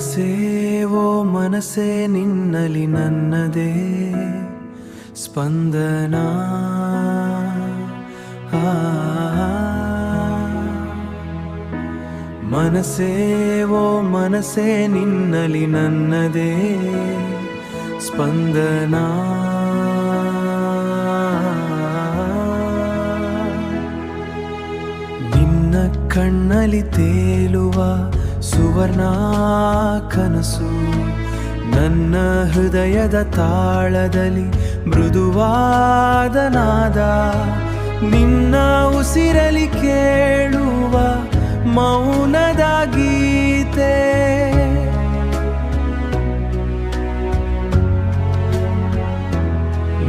ಮನಸೇವೋ ಮನಸೇ ನಿನ್ನಲಿ ನನ್ನದೇ ಸ್ಪಂದನ. ಮನಸೇವೋ ಮನಸೇ ನಿನ್ನಲಿ ನನ್ನದೇ ಸ್ಪಂದನ. ನಿನ್ನ ಕಣ್ಣಲ್ಲಿ ತೇಲುವ ಸುವರ್ಣ ಕನಸು, ನನ್ನ ಹೃದಯದ ತಾಳದಲ್ಲಿ ಮೃದುವಾದ ನಾದ, ನಿನ್ನ ಉಸಿರಲಿ ಕೇಳುವ ಮೌನದ ಗೀತೆ.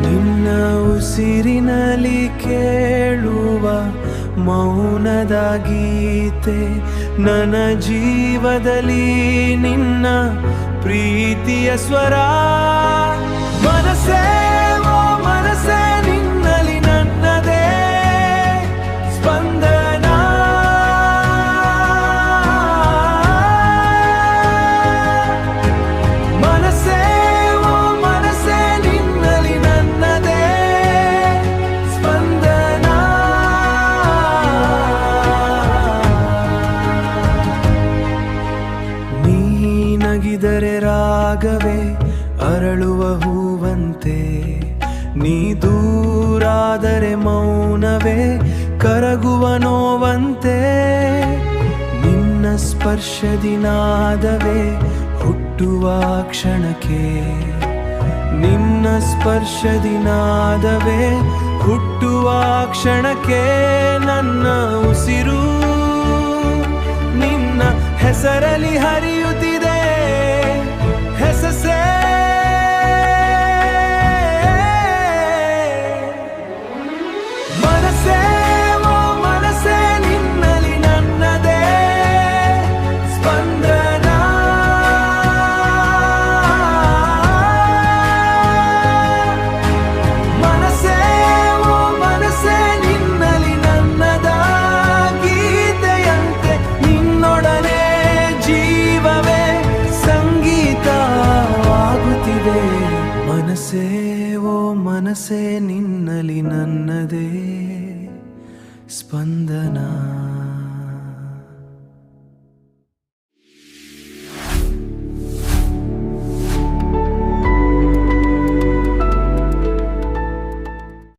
ನಿನ್ನ ಉಸಿರಿನಲ್ಲಿ ಕೇಳುವ ಮೌನದ ಗೀತೆ, ನನ್ನ ಜೀವದಲ್ಲಿ ನಿನ್ನ ಪ್ರೀತಿಯ ಸ್ವರ. ಮನಸೇ ಓ ಮನಸೇ ನಿನ್ನಲಿ ನನ್ನದೇ ಸ್ಪಂದನ. ಮನಸೇ ಓ ಮನಸೇ ನಿನ್ನಲಿ ನನ್ನದೇ ಸ್ಪಂದನ. ನೀನಗಿದರೆ ರಾಗವೇ ಅರಳುವ ಹೂವಂತೆ, ನೀ ದೂರಾದರೆ ಮೌನವೇ ಕರಗುವ ನೋವಂತೆ. ನಿನ್ನ ಸ್ಪರ್ಶದಿ ನಾದವೇ ಹುಟ್ಟುವ ಕ್ಷಣಕ್ಕೆ, ನಿನ್ನ ಸ್ಪರ್ಶದಿ ನಾದವೇ ಹುಟ್ಟುವ ಕ್ಷಣಕ್ಕೆ. ನನ್ನ ಉಸಿರು ನಿನ್ನ ಹೆಸರಲ್ಲಿ ಹರಿಯುತ್ತಿದೆ, ಹೆಸಸೇ ಮನಸೇ ಓ ಮನಸೇ ನಿನ್ನಲಿ ನನ್ನದೇ ಸ್ಪಂದನ. ಮನಸೇ ಓ ಮನಸೇ ನಿನ್ನಲಿ ನನ್ನದ ಗೀತೆಯಂತೆ, ನಿನ್ನೊಡನೆ ಜೀವವೇ ಸಂಗೀತವಾಗುತ್ತಿದೆ. ಮನಸೇ ಓ ಮನಸೇ ನಿನ್ನಲಿ ನನ್ನದೇ ಸ್ಪಂದನ.